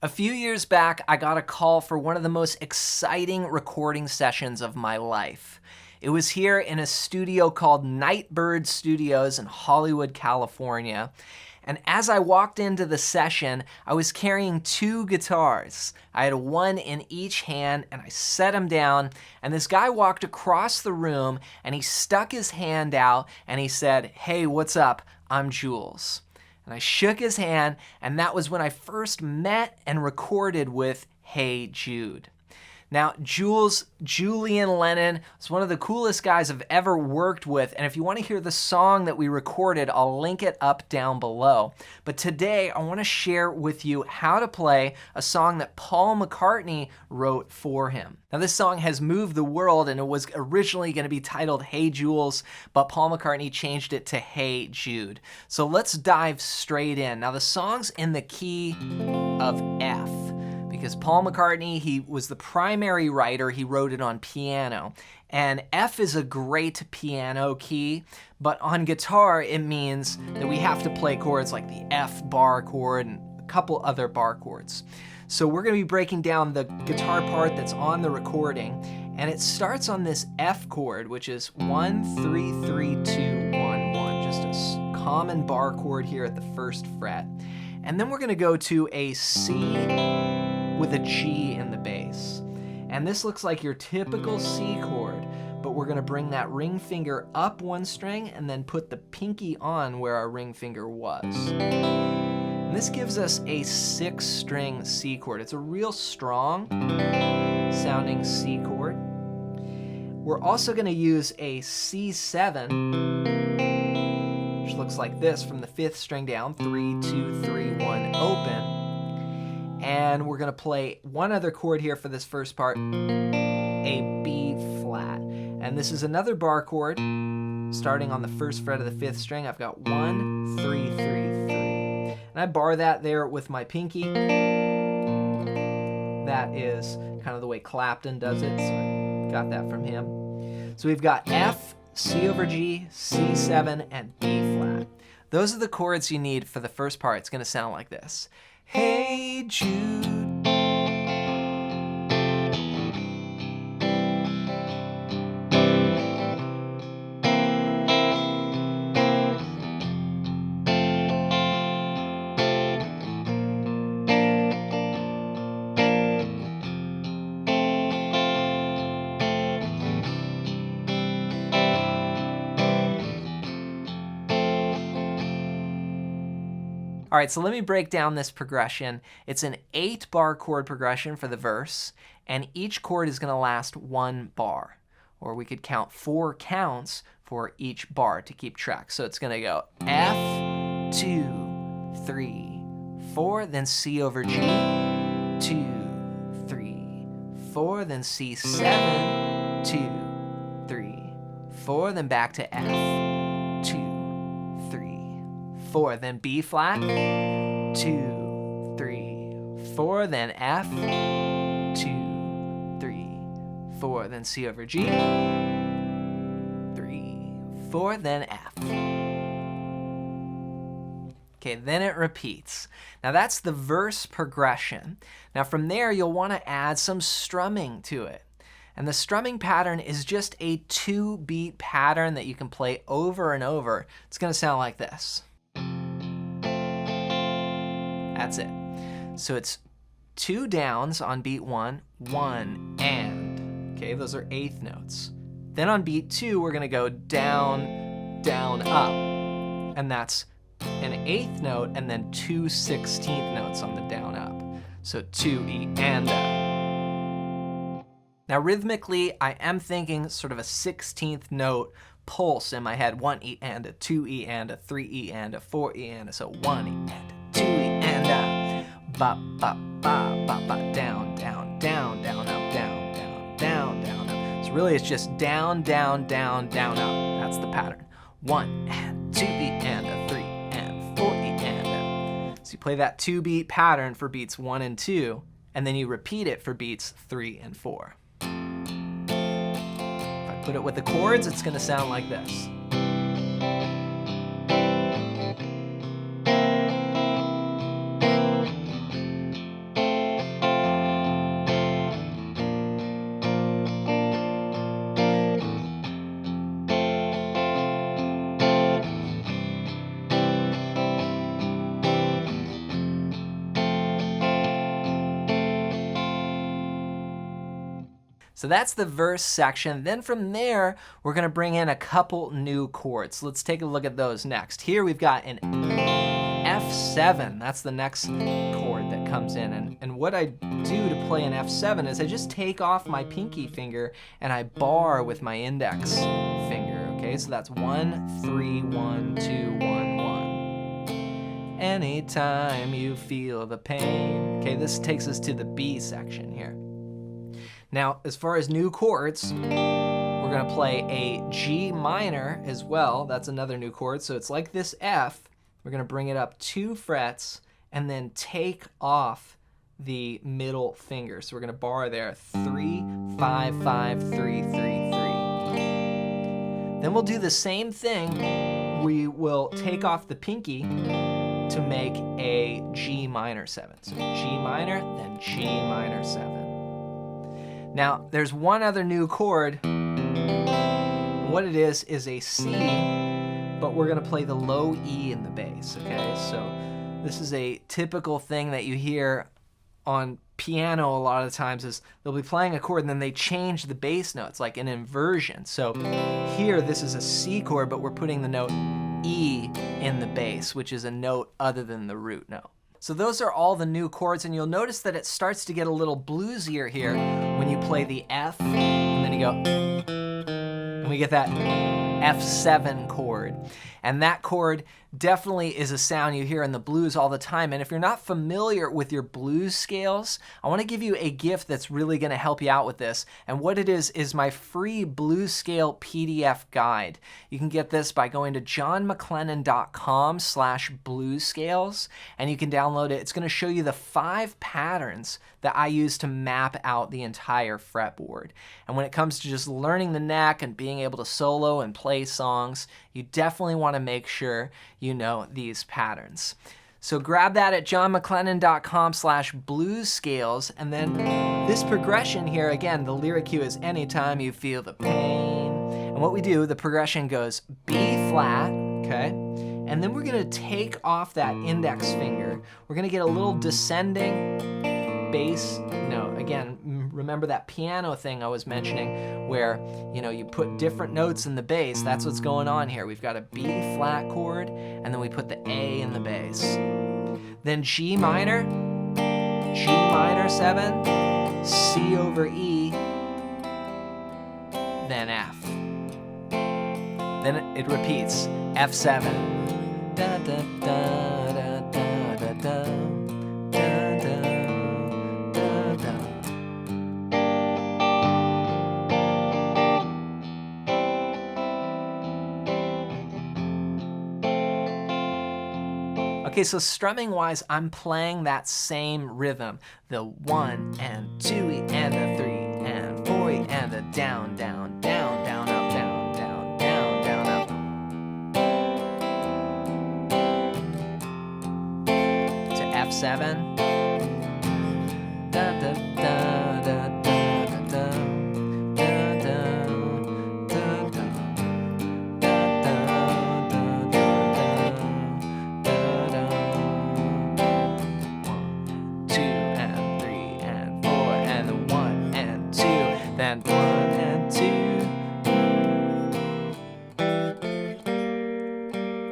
A few years back, I got a call for one of the most exciting recording sessions of my life. It was here in a studio called Nightbird Studios in Hollywood, California. And as I walked into the session, I was carrying two guitars. I had one in each hand and I set them down, and this guy walked across the room and he stuck his hand out and he said, "Hey, what's up? I'm Jules." And I shook his hand, and that was when I first met and recorded with Hey Jude. Now, Julian Lennon is one of the coolest guys I've ever worked with, and if you want to hear the song that we recorded, I'll link it up down below. But today, I want to share with you how to play a song that Paul McCartney wrote for him. Now, this song has moved the world, and it was originally going to be titled Hey Jules, but Paul McCartney changed it to Hey Jude. So let's dive straight in. Now, the song's in the key of F, because Paul McCartney, he was the primary writer. He wrote it on piano. And F is a great piano key, but on guitar, it means that we have to play chords like the F bar chord and a couple other bar chords. So we're going to be breaking down the guitar part that's on the recording, and it starts on this F chord, which is 1, 3, 3, 2, 1, 1, just a common bar chord here at the first fret. And then we're going to go to a C with a G in the bass. And this looks like your typical C chord, but we're going to bring that ring finger up one string and then put the pinky on where our ring finger was. And this gives us a 6-string C chord. It's a real strong sounding C chord. We're also going to use a C7, which looks like this from the 5th string down, 3, 2, 3, 1, open. And we're gonna play one other chord here for this first part, a B flat. And this is another bar chord, starting on the 1st fret of the 5th string. I've got 1, 3, 3, 3. And I bar that there with my pinky. That is kind of the way Clapton does it, so I got that from him. So we've got F, C over G, C7, and B flat. Those are the chords you need for the first part. It's gonna sound like this. Hey Jude. All right, so let me break down this progression. It's an 8-bar chord progression for the verse, and each chord is gonna last 1 bar. Or we could count 4 counts for each bar to keep track. So it's gonna go F, 2, 3, 4, then C over G, 2, 3, 4, then C7, 2, 3, 4, then back to F, 2, 4, then B flat, 2, 3, 4, then F, 2, 3, 4, then C over G, 3, 4, then F. Okay, then it repeats. Now that's the verse progression. Now from there, you'll want to add some strumming to it. And the strumming pattern is just a 2-beat pattern that you can play over and over. It's going to sound like this. That's it. So it's 2 downs on beat 1, 1, and. Okay, those are 8th notes. Then on beat 2, we're gonna go down, down, up. And that's an 8th note and then 2 16th notes on the down, up. So 2 E and up. Now rhythmically, I am thinking sort of a 16th note pulse in my head. 1 E and a, 2 E and a, 3 E and a, 4 E and a. So 1 E and a, 2 E and a. Ba ba ba ba ba, down down down down up, down down down down up. So really it's just down down down down up. That's the pattern. 1 and 2 E and a, 3 and 4 E and a. So you play that 2-beat pattern for beats 1 and 2, and then you repeat it for beats 3 and 4. If I put it with the chords, it's going to sound like this. So that's the verse section. Then from there, we're gonna bring in a couple new chords. Let's take a look at those next. Here we've got an F7. That's the next chord that comes in. And what I do to play an F7 is I just take off my pinky finger and I bar with my index finger, okay? So that's 1, 3, 1, 2, 1, 1. Anytime you feel the pain. Okay, this takes us to the B section here. Now, as far as new chords, we're gonna play a G minor as well. That's another new chord. So it's like this F. We're gonna bring it up 2 frets and then take off the middle finger. So we're gonna bar there, 3, 5, 5, 3, 3, 3. Then we'll do the same thing. We will take off the pinky to make a G minor 7. So G minor, then G minor 7. Now, there's one other new chord. What it is a C, but we're gonna play the low E in the bass, okay? So this is a typical thing that you hear on piano a lot of the times is they'll be playing a chord and then they change the bass notes, like an inversion. So here, this is a C chord, but we're putting the note E in the bass, which is a note other than the root note. So those are all the new chords, and you'll notice that it starts to get a little bluesier here when you play the F, and then you go, and we get that F7 chord. And that chord definitely is a sound you hear in the blues all the time. And if you're not familiar with your blues scales, I want to give you a gift that's really going to help you out with this. And what it is my free blues scale PDF guide. You can get this by going to johnmcclennan.com/bluescales, and you can download it. It's going to show you the 5 patterns that I use to map out the entire fretboard. And when it comes to just learning the neck and being able to solo and play songs, you definitely want to make sure you know these patterns. So grab that at johnmcclennan.com/bluescales, and then this progression here, again, the lyric cue is anytime you feel the pain. And what we do, the progression goes B flat, okay? And then we're gonna take off that index finger. We're gonna get a little descending bass note. Again, remember that piano thing I was mentioning where, you put different notes in the bass. That's what's going on here. We've got a B flat chord, and then we put the A in the bass. Then G minor 7, C over E, then F. Then it repeats, F7. Da, da, da, da, da, da, da. Okay, so strumming wise, I'm playing that same rhythm. The 1 and 2 and the 3 and 4 and the down, down, down, down, up, down, down, down, down, up. To F7. Da, da, da, da, da, da, da. And 1 and 2.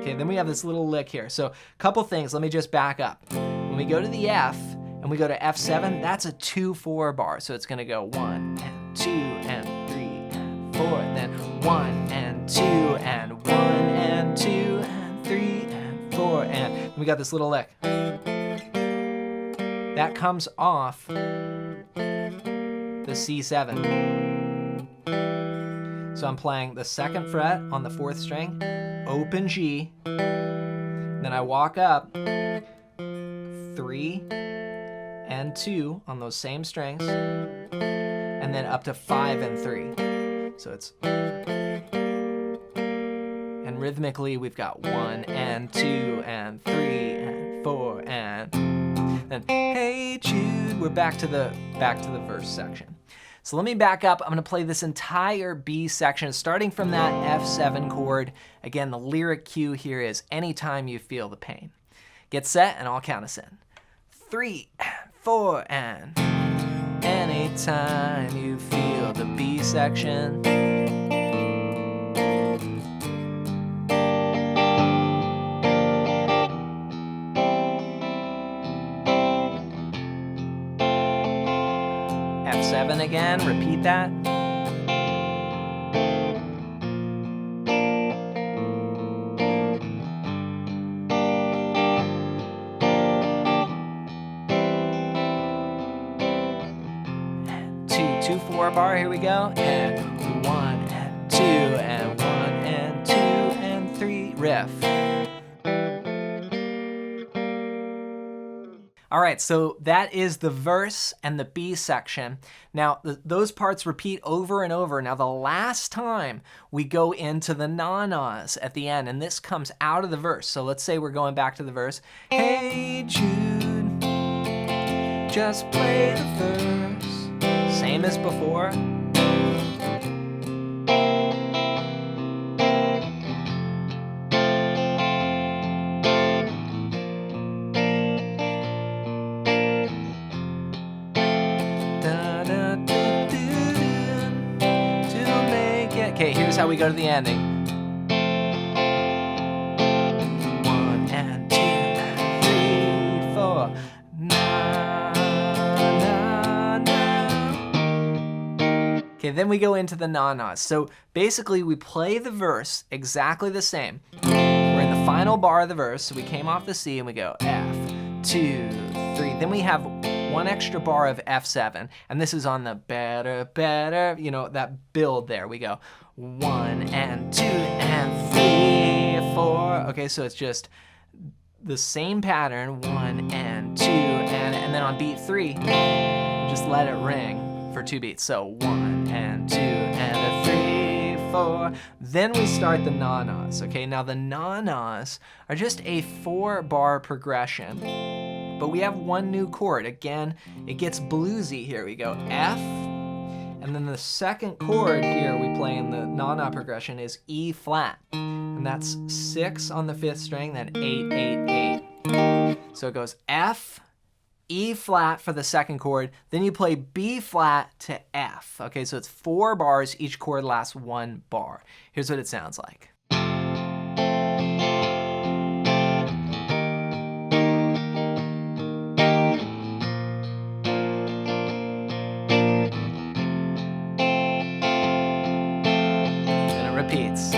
Okay, then we have this little lick here. So a couple things, let me just back up. When we go to the F and we go to F7, that's a 2-4 bar. So it's gonna go 1 and 2 and 3 and 4, then 1 and 2 and 1 and 2 and 3 and 4, and we got this little lick. That comes off the C7. So I'm playing the 2nd fret on the 4th string, open G, then I walk up 3 and 2 on those same strings, and then up to 5 and 3. So it's, and rhythmically we've got 1 and 2 and 3 and 4 and then Hey Jude. We're back to the verse section. So let me back up. I'm gonna play this entire B section, starting from that F7 chord. Again, the lyric cue here is anytime you feel the pain. Get set, and I'll count us in. 3, 4, and anytime you feel the B section. F7 again, repeat that. Two 4-bar, here we go. And 1 and 2 and 1 and 2 and 3, riff. All right, so that is the verse and the B section. Now, those parts repeat over and over. Now, the last time we go into the na-nas at the end, and this comes out of the verse. So let's say we're going back to the verse. Hey Jude, just play the verse. Same as before. Okay, here's how we go to the ending. 1 and 2 and 3, 4. Na, na, na. Okay, then we go into the na-nas. So basically we play the verse exactly the same. We're in the final bar of the verse, so we came off the C and we go F, 2, 3. Then we have one extra bar of F7, and this is on the better, better, you know, that build there. We go 1 and 2 and 3, 4. Okay, so it's just the same pattern, 1 and 2, and then on beat 3, just let it ring for 2 beats. So 1 and 2 and a 3, 4. Then we start the na-nas. Okay, now the na-nas are just a 4-bar progression. But we have one new chord. Again, it gets bluesy here. We go F, and then the second chord here we play in the na-na progression is E flat. And that's 6 on the 5th string, then 8, 8, 8. So it goes F, E flat for the second chord, then you play B flat to F. Okay, so it's 4 bars, each chord lasts 1 bar. Here's what it sounds like. Repeats.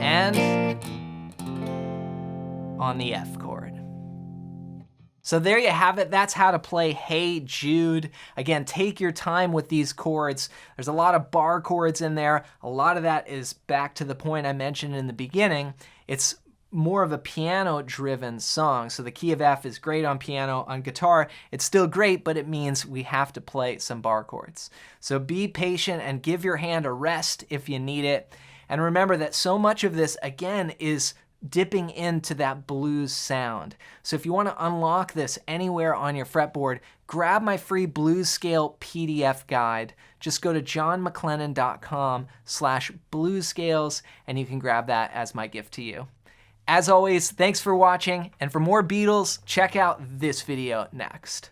And on the F chord. So there you have it. That's how to play Hey Jude. Again, take your time with these chords. There's a lot of bar chords in there. A lot of that is back to the point I mentioned in the beginning. It's more of a piano-driven song. So the key of F is great on piano. On guitar, it's still great, but it means we have to play some bar chords. So be patient and give your hand a rest if you need it. And remember that so much of this, again, is dipping into that blues sound. So if you want to unlock this anywhere on your fretboard, grab my free blues scale PDF guide. Just go to johnmcclennan.com/bluescales and you can grab that as my gift to you. As always, thanks for watching, and for more Beatles, check out this video next.